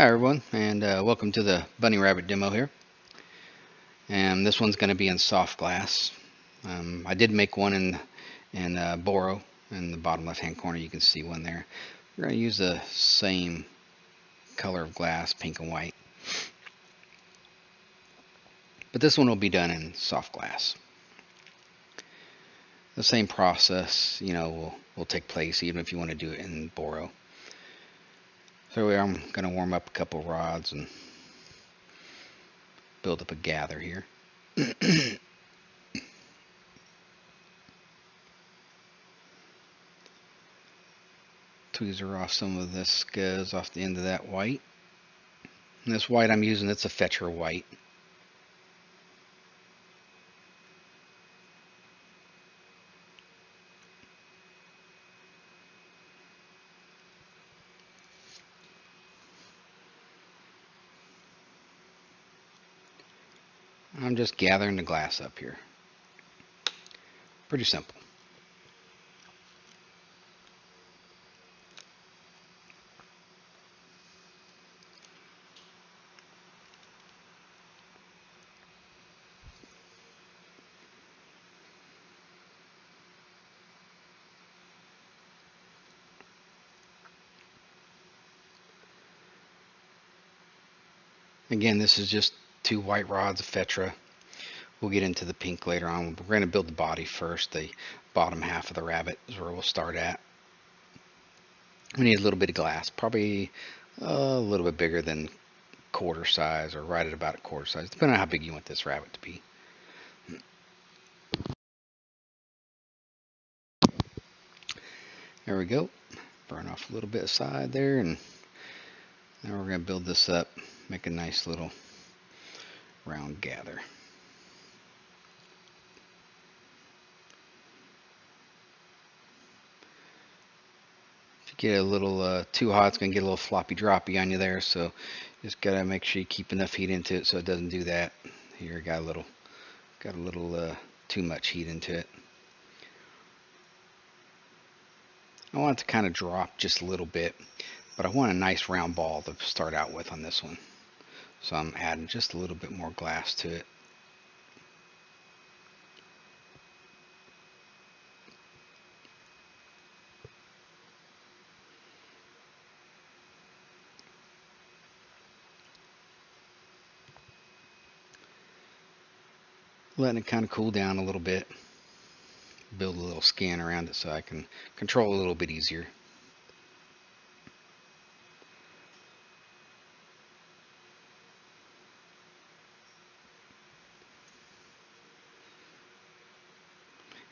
Hi everyone, and welcome to the bunny rabbit demo here. And this one's going to be in soft glass. I did make one in Boro in the bottom left hand corner. You can see one there. We're going to use the same color of glass, pink and white, but this one will be done in soft glass. The same process, will take place even if you want to do it in Boro. So I'm going to warm up a couple rods and build up a gather here. Tweezer off some of this scuzz off the end of that white. And this white I'm using, it's a Fetcher white. I'm just gathering the glass up here. Pretty simple. Again, this is just 2 white rods of Fetra. We'll get into the pink later on. We're going to build the body first. The bottom half of the rabbit is where we'll start at. We need a little bit of glass, probably a little bit bigger than quarter size, or right at about a quarter size, depending on how big you want this rabbit to be. There we go. Burn off a little bit of side there, and now we're going to build this up, make a nice little round gather. If you get a little too hot, it's going to get a little floppy droppy on you there, so just got to make sure you keep enough heat into it so it doesn't do that. Here, got a little too much heat into it. I want it to kind of drop just a little bit, but I want a nice round ball to start out with on this one. So I'm adding just a little bit more glass to it. Letting it kind of cool down a little bit. Build a little skin around it so I can control a little bit easier.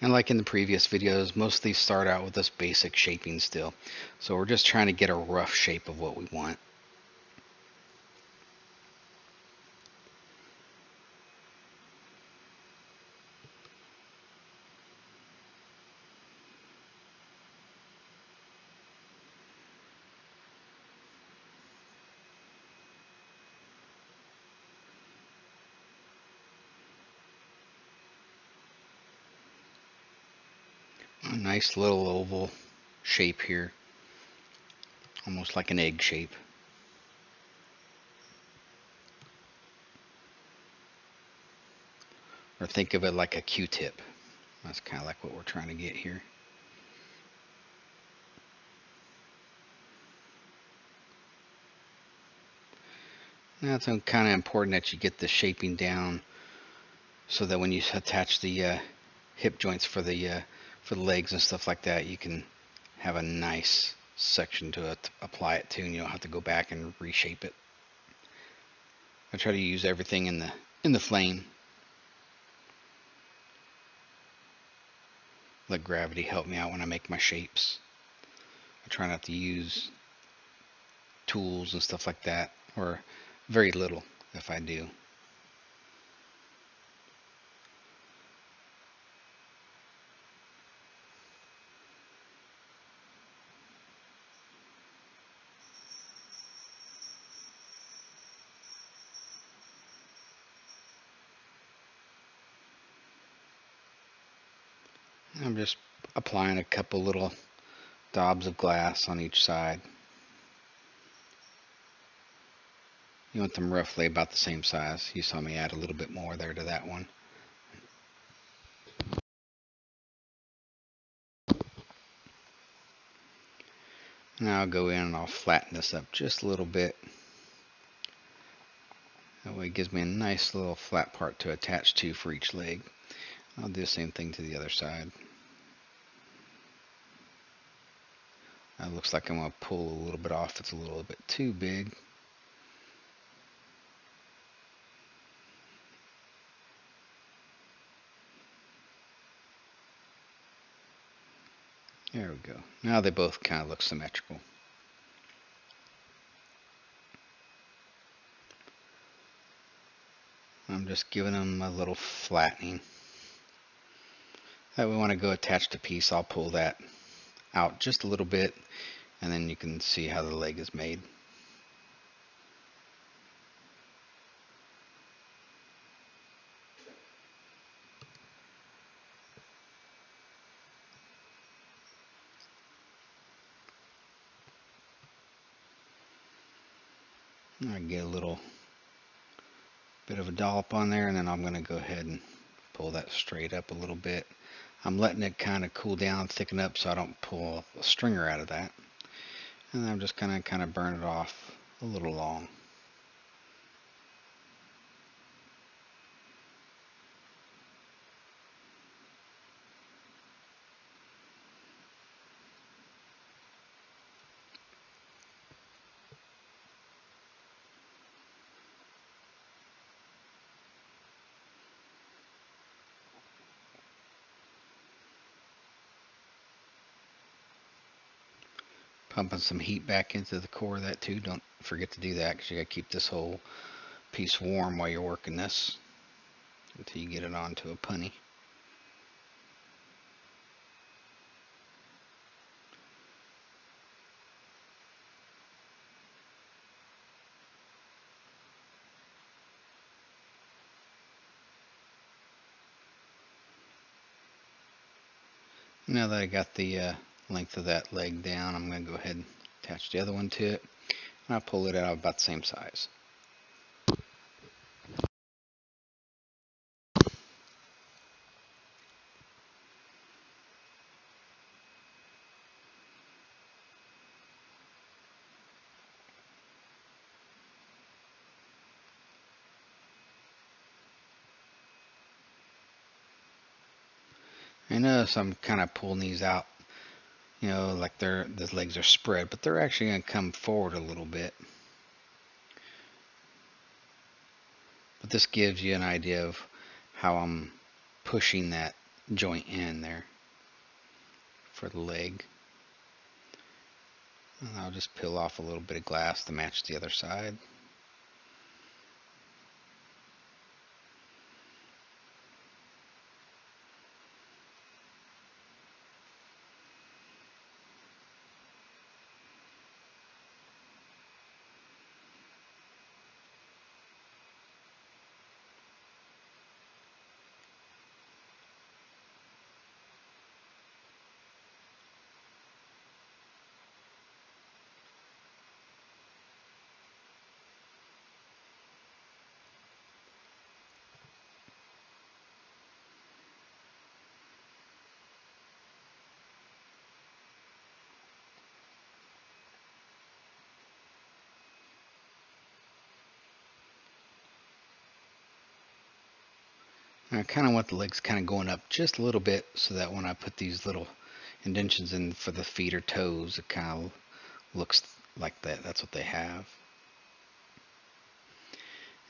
And like in the previous videos, most of these start out with this basic shaping still. So we're just trying to get a rough shape of what we want. A nice little oval shape here, almost like an egg shape. Or think of it like a Q-tip. That's kind of like what we're trying to get here. Now it's kind of important that you get the shaping down so that when you attach the hip joints for the legs and stuff like that, you can have a nice section to apply it to, and you don't have to go back and reshape it. I try to use everything in the flame. Let gravity help me out when I make my shapes. I try not to use tools and stuff like that, or very little if I do. I'm just applying a couple little daubs of glass on each side. You want them roughly about the same size. You saw me add a little bit more there to that one. Now I'll go in and I'll flatten this up just a little bit. That way it gives me a nice little flat part to attach to for each leg. I'll do the same thing to the other side. That looks like I'm going to pull a little bit off. It's a little bit too big. There we go. Now they both kind of look symmetrical. I'm just giving them a little flattening. That way when I go attach the piece, I'll pull that out just a little bit, and then you can see how the leg is made. I get a little bit of a dollop on there, and then I'm going to go ahead and pull that straight up a little bit. I'm letting it kind of cool down, thicken up, so I don't pull a stringer out of that. And I'm just going to kind of burn it off a little long. Pumping some heat back into the core of that too. Don't forget to do that, because you got to keep this whole piece warm while you're working this until you get it onto a punny. Now that I got the length of that leg down, I'm going to go ahead and attach the other one to it. And I'll pull it out about the same size. I notice I'm kind of pulling these out, like the legs are spread, but they're actually going to come forward a little bit. But this gives you an idea of how I'm pushing that joint in there for the leg. And I'll just peel off a little bit of glass to match the other side. I kind of want the legs kind of going up just a little bit, so that when I put these little indentions in for the feet or toes, it kind of looks like that. That's what they have.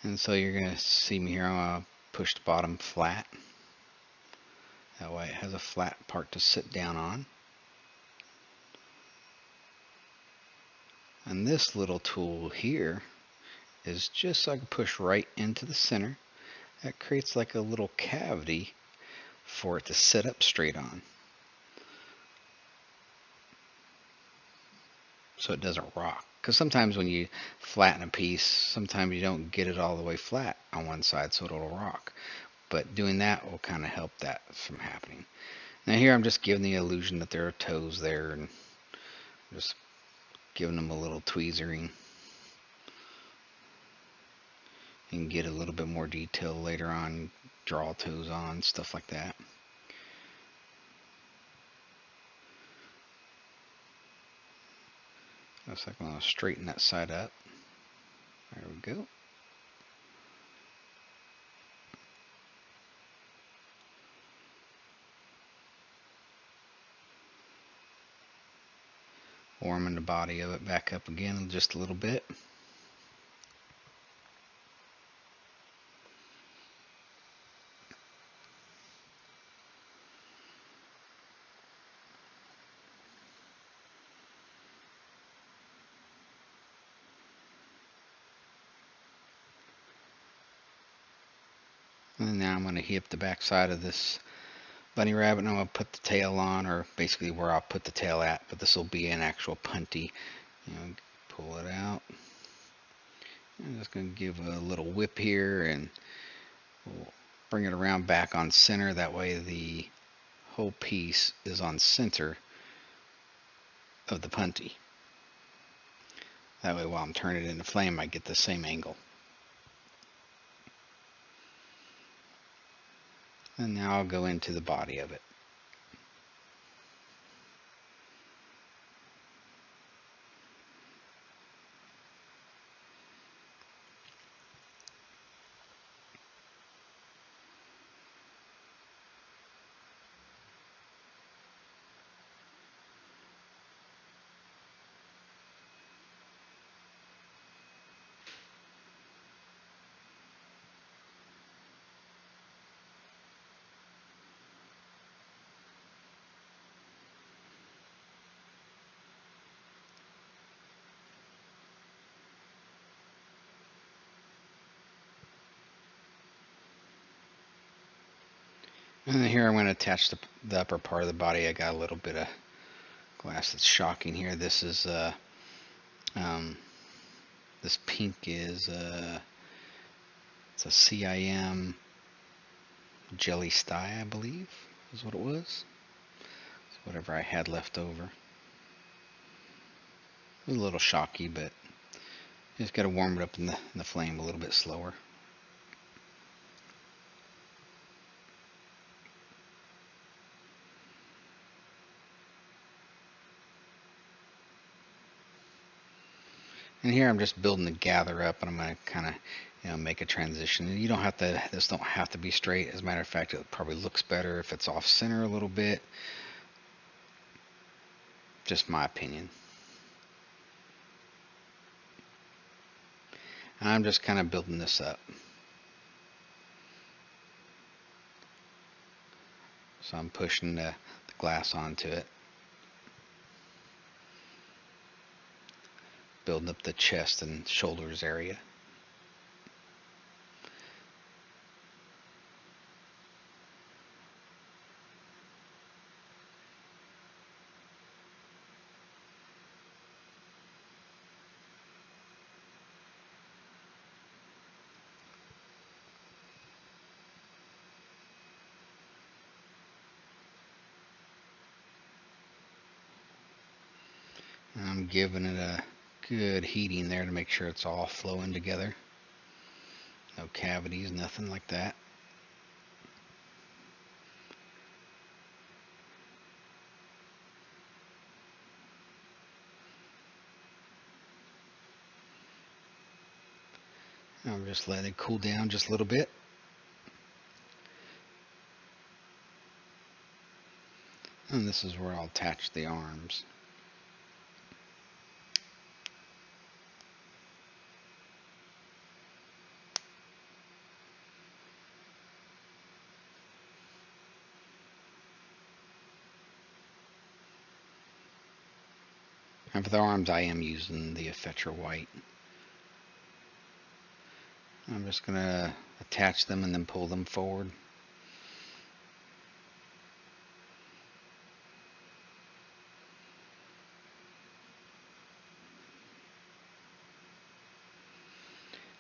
And so you're going to see me here. I'm going to push the bottom flat. That way it has a flat part to sit down on. And this little tool here is just so I can push right into the center. That creates like a little cavity for it to sit up straight on, so it doesn't rock. Because sometimes when you flatten a piece, sometimes you don't get it all the way flat on one side, so it'll rock. But doing that will kind of help that from happening. Now here I'm just giving the illusion that there are toes there, and just giving them a little tweezering. and get a little bit more detail later on, draw toes on, stuff like that. Looks like I'm going to straighten that side up. There we go. Warming the body of it back up again just a little bit. And now I'm going to heat up the back side of this bunny rabbit, and I'm going to put the tail on, or basically where I'll put the tail at, but this will be an actual punty. Pull it out. I'm just going to give a little whip here, and we'll bring it around back on center. That way the whole piece is on center of the punty. That way while I'm turning it into flame, I get the same angle. And now I'll go into the body of it. And then here I'm going to attach the upper part of the body. I got a little bit of glass that's shocking here. This is this pink is it's a CIM jelly sty, I believe is what it was. It's whatever I had left over. It was a little shocky, but you just got to warm it up in the flame a little bit slower. And here I'm just building the gather up, and I'm going to kind of make a transition. You don't have to, this don't have to be straight. As a matter of fact, it probably looks better if it's off center a little bit. Just my opinion. And I'm just kind of building this up. So I'm pushing the glass onto it. Building up the chest and shoulders area. And I'm giving it a good heating there to make sure it's all flowing together. No cavities, nothing like that. I'm just letting it cool down just a little bit. And this is where I'll attach the arms. And for the arms, I am using the Fetra white. I'm just going to attach them and then pull them forward.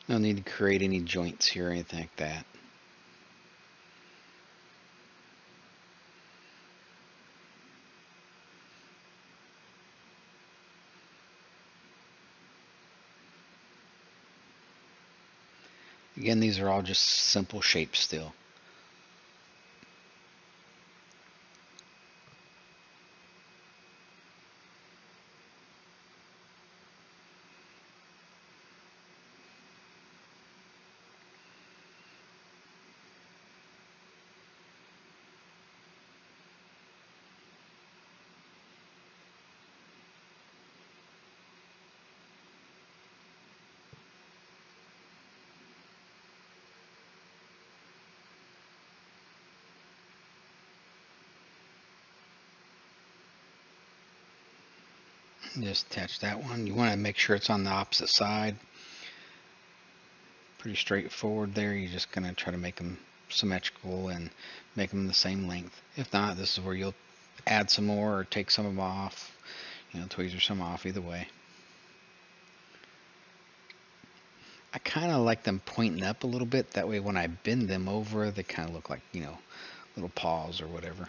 No need to create any joints here or anything like that. Again, these are all just simple shapes still. Just attach that one. You want to make sure it's on the opposite side. Pretty straightforward there. You're just going to try to make them symmetrical and make them the same length. If not, this is where you'll add some more or take some of them off. Tweezer some off, either way. I kind of like them pointing up a little bit. That way when I bend them over, they kind of look like, little paws or whatever.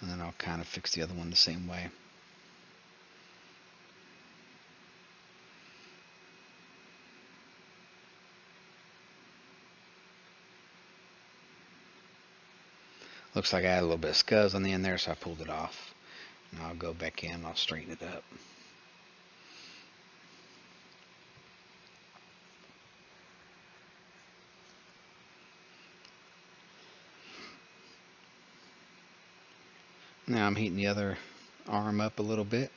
And then I'll kind of fix the other one the same way. Looks like I had a little bit of scuzz on the end there, so I pulled it off. And I'll go back in, I'll straighten it up. Now I'm heating the other arm up a little bit.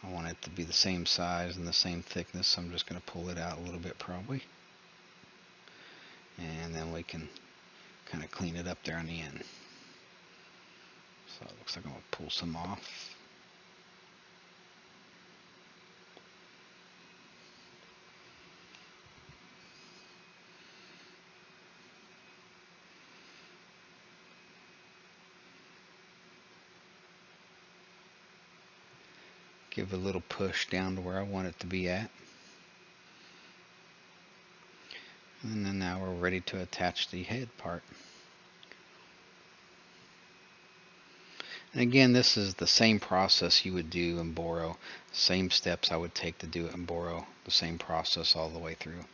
I want it to be the same size and the same thickness, so I'm just going to pull it out a little bit probably. And then we can kind of clean it up there on the end. So it looks like I'm going to pull some off. Give a little push down to where I want it to be at. And then now we're ready to attach the head part. And again, this is the same process you would do in Boro. Same steps I would take to do it in Boro. The same process all the way through.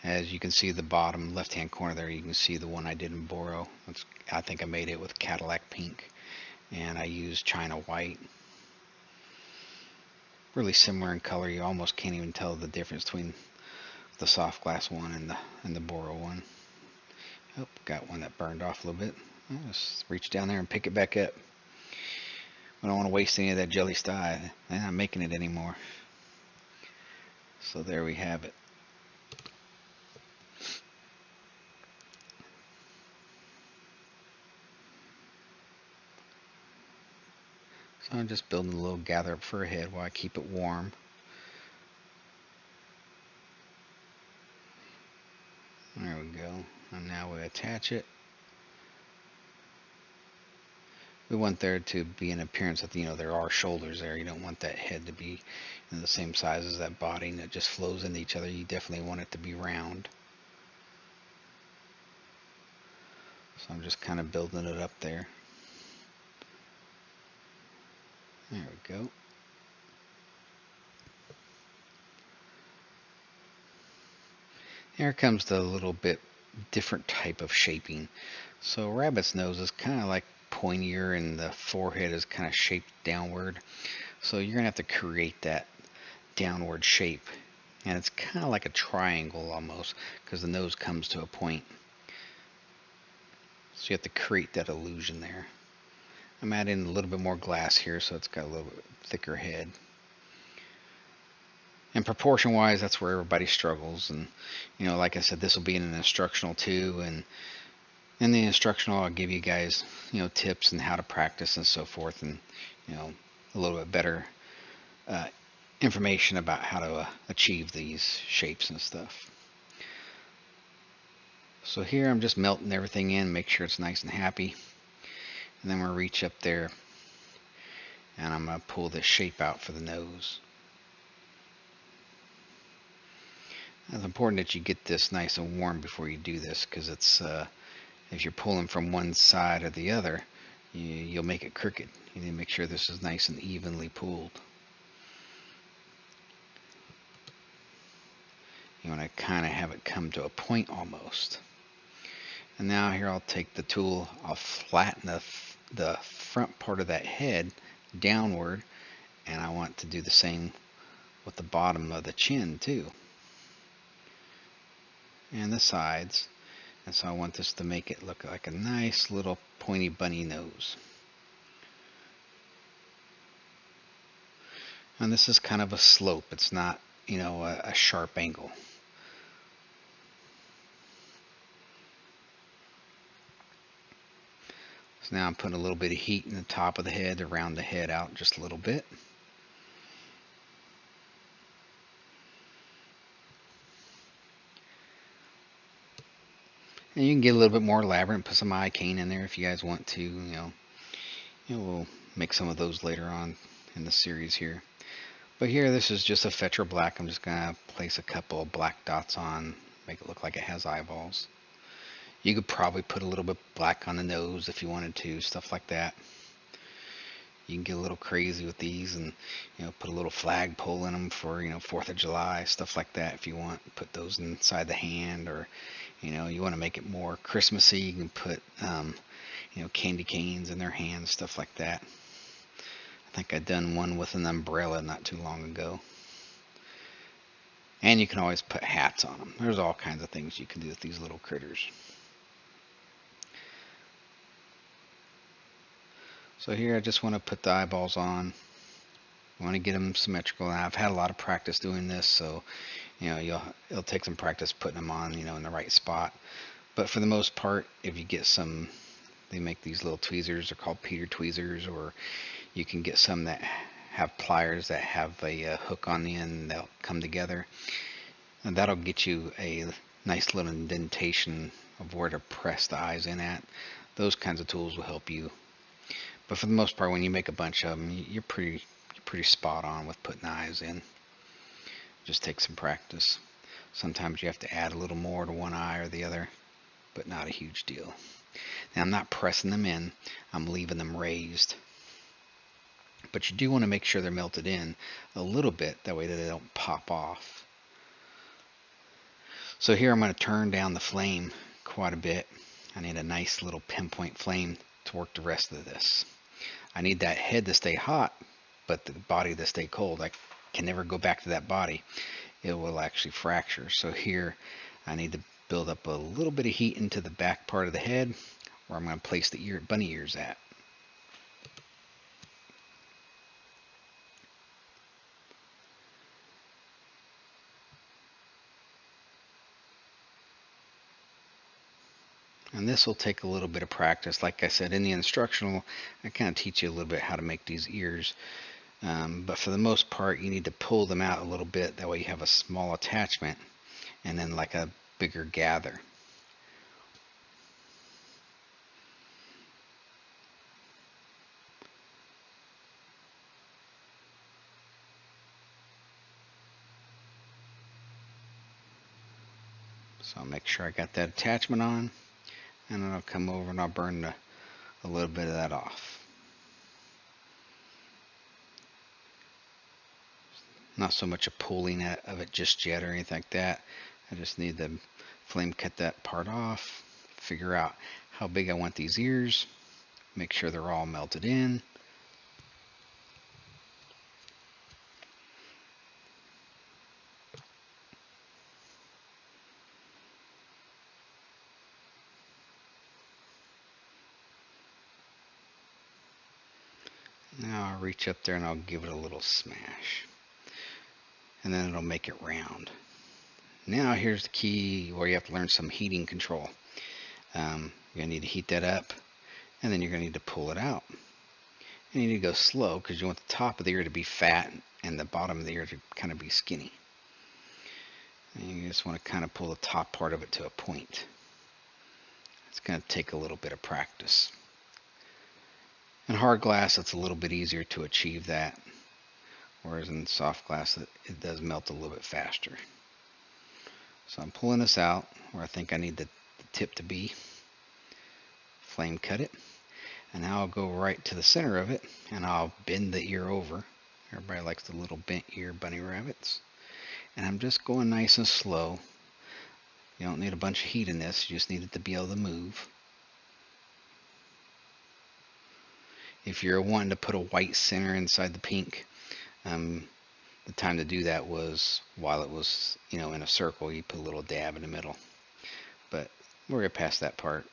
As you can see the bottom left-hand corner there, you can see the one I did in Boro. I think I made it with Cadillac pink. And I used China white. Really similar in color. You almost can't even tell the difference between the soft glass one and the Boro one. Oh, got one that burned off a little bit. I'll just reach down there and pick it back up. I don't want to waste any of that jelly style. I'm not making it anymore. So there we have it. So I'm just building a little gather up for a head while I keep it warm. There we go. And now we attach it. We want there to be an appearance that, there are shoulders there. You don't want that head to be the same size as that body and it just flows into each other. You definitely want it to be round. So I'm just kind of building it up there. There we go. Here comes the little bit different type of shaping. So rabbit's nose is kind of like pointier and the forehead is kind of shaped downward. So you're going to have to create that downward shape. And it's kind of like a triangle almost because the nose comes to a point. So you have to create that illusion there. I'm adding a little bit more glass here so it's got a little bit thicker head. And proportion wise, that's where everybody struggles. And like I said, this will be in an instructional too. And in the instructional, I'll give you guys tips and how to practice and so forth, and a little bit better information about how to achieve these shapes and stuff. So here I'm just melting everything in, make sure it's nice and happy. And then we'll reach up there and I'm going to pull this shape out for the nose. It's important that you get this nice and warm before you do this, because it's if you're pulling from one side or the other, you'll make it crooked. You need to make sure this is nice and evenly pulled. You want to kind of have it come to a point almost. And now here I'll take the tool, I'll flatten the front part of that head downward, and I want to do the same with the bottom of the chin too, and the sides. And so I want this to make it look like a nice little pointy bunny nose. And this is kind of a slope, it's not, you know, a sharp angle. So now I'm putting a little bit of heat in the top of the head to round the head out just a little bit. And you can get a little bit more elaborate and put some eye cane in there if you guys want to. We'll make some of those later on in the series here. But here, this is just a Fetra black. I'm just going to place a couple of black dots on, make it look like it has eyeballs. You could probably put a little bit black on the nose if you wanted to, stuff like that. You can get a little crazy with these and, put a little flagpole in them for, 4th of July, stuff like that if you want. Put those inside the hand, or, you want to make it more Christmassy, you can put, candy canes in their hands, stuff like that. I think I'd done one with an umbrella not too long ago. And you can always put hats on them. There's all kinds of things you can do with these little critters. So here I just want to put the eyeballs on. I want to get them symmetrical. And I've had a lot of practice doing this, so it'll take some practice putting them on, in the right spot. But for the most part, if you get some, they make these little tweezers, they're called Peter tweezers, or you can get some that have pliers that have a hook on the end, they'll come together. And that'll get you a nice little indentation of where to press the eyes in at. Those kinds of tools will help you. But for the most part, when you make a bunch of them, you're pretty spot on with putting the eyes in. Just take some practice. Sometimes you have to add a little more to one eye or the other, but not a huge deal. Now I'm not pressing them in, I'm leaving them raised. But you do want to make sure they're melted in a little bit, that way that they don't pop off. So here I'm going to turn down the flame quite a bit. I need a nice little pinpoint flame to work the rest of this. I need that head to stay hot, but the body to stay cold. I can never go back to that body. It will actually fracture. So here I need to build up a little bit of heat into the back part of the head, where I'm going to place the bunny ears at. And this will take a little bit of practice. Like I said, in the instructional, I kind of teach you a little bit how to make these ears. But for the most part, you need to pull them out a little bit. That way you have a small attachment and then like a bigger gather. So I'll make sure I got that attachment on. And then I'll come over and I'll burn a little bit of that off. Not so much a pulling of it just yet or anything like that. I just need to flame cut that part off, figure out how big I want these ears, make sure they're all melted in. Now I'll reach up there and I'll give it a little smash. And then it'll make it round. Now here's the key where you have to learn some heating control. You're going to need to heat that up, and then you're going to need to pull it out. You need to go slow because you want the top of the ear to be fat and the bottom of the ear to kind of be skinny. And you just want to kind of pull the top part of it to a point. It's going to take a little bit of practice. In hard glass, it's a little bit easier to achieve that, whereas in soft glass, it does melt a little bit faster. So I'm pulling this out where I think I need the tip to be. Flame cut it. And now I'll go right to the center of it and I'll bend the ear over. Everybody likes the little bent ear bunny rabbits. And I'm just going nice and slow. You don't need a bunch of heat in this, you just need it to be able to move. If you're wanting to put a white center inside the pink, the time to do that was while it was, in a circle. You put a little dab in the middle. But we're going to pass that part.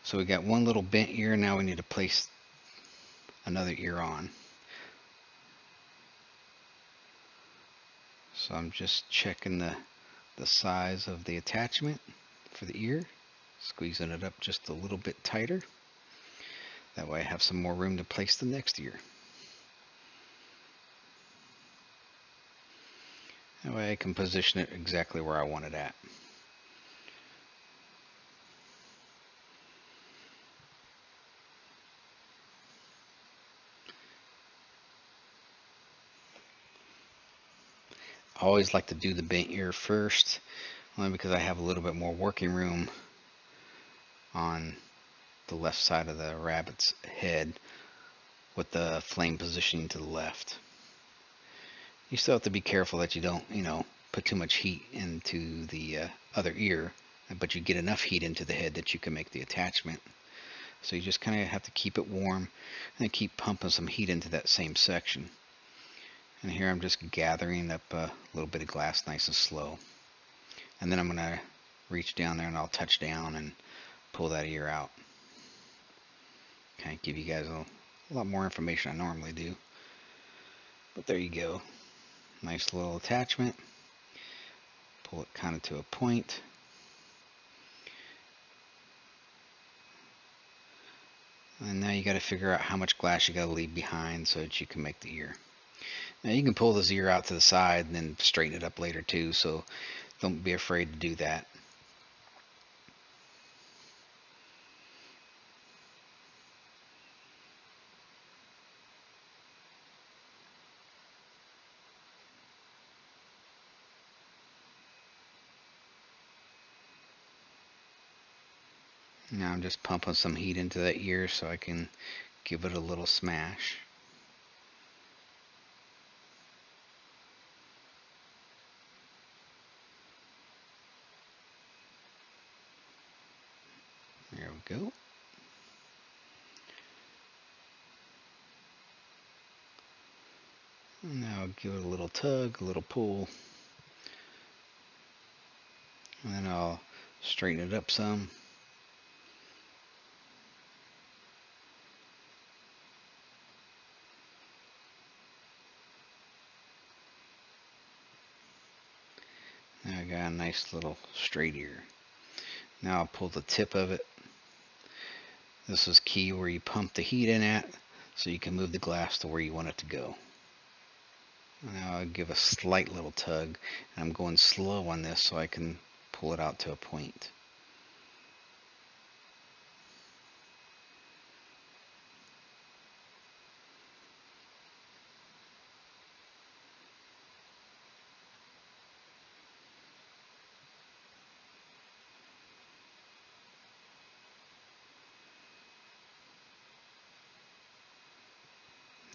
So we got one little bent ear. Now we need to place another ear on. So I'm just checking the size of the attachment for the ear, squeezing it up just a little bit tighter. That way I have some more room to place the next ear. That way I can position it exactly where I want it at. I always like to do the bent ear first, only because I have a little bit more working room on the left side of the rabbit's head with the flame positioning to the left. You still have to be careful that you don't, put too much heat into the other ear, but you get enough heat into the head that you can make the attachment. So you just kind of have to keep it warm and then keep pumping some heat into that same section. And here I'm just gathering up a little bit of glass nice and slow. And then I'm going to reach down there and I'll touch down and pull that ear out. Kind of give you guys a lot more information I normally do. But there you go. Nice little attachment. Pull it kind of to a point. And now you got to figure out how much glass you got to leave behind so that you can make the ear. Now you can pull this ear out to the side and then straighten it up later too, so don't be afraid to do that. Now I'm just pumping some heat into that ear so I can give it a little smash. There we go. Now give it a little tug, a little pull. And then I'll straighten it up some. Now I got a nice little straight ear. Now I'll pull the tip of it. This is key where you pump the heat in at so you can move the glass to where you want it to go. Now I'll give a slight little tug, and I'm going slow on this so I can pull it out to a point.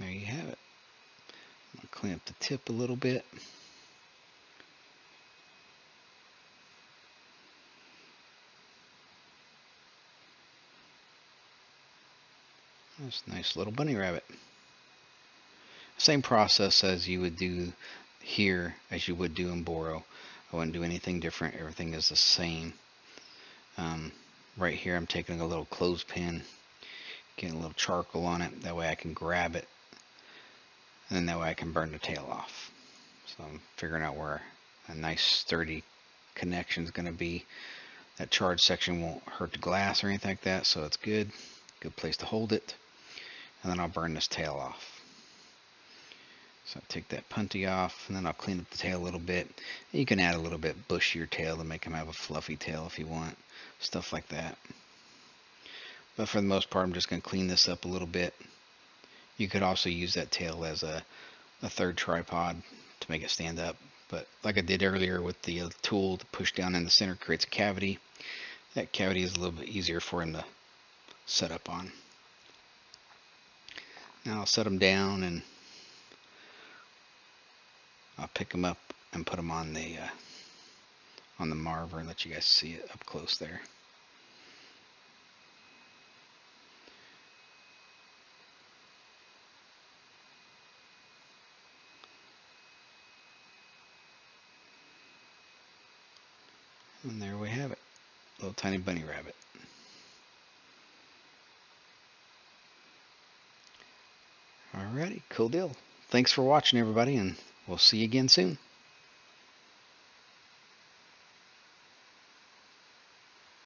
There you have it. I'm going to clean up the tip a little bit. That's a nice little bunny rabbit. Same process as you would do here as you would do in Boro. I wouldn't do anything different. Everything is the same. Right here I'm taking a little clothespin, getting a little charcoal on it. That way I can grab it, and then that way I can burn the tail off. So I'm figuring out where a nice sturdy connection is going to be. That charred section won't hurt the glass or anything like that, so it's good. Good place to hold it. And then I'll burn this tail off. So I'll take that punty off, and then I'll clean up the tail a little bit. You can add a little bit bushier tail to make him have a fluffy tail if you want. Stuff like that. But for the most part, I'm just going to clean this up a little bit. You could also use that tail as a third tripod to make it stand up. But like I did earlier with the tool to push down in the center creates a cavity. That cavity is a little bit easier for him to set up on. Now I'll set them down and I'll pick them up and put them on the marver and let you guys see it up close there. And there we have it, little tiny bunny rabbit. Alrighty, cool deal. Thanks for watching, everybody, and we'll see you again soon.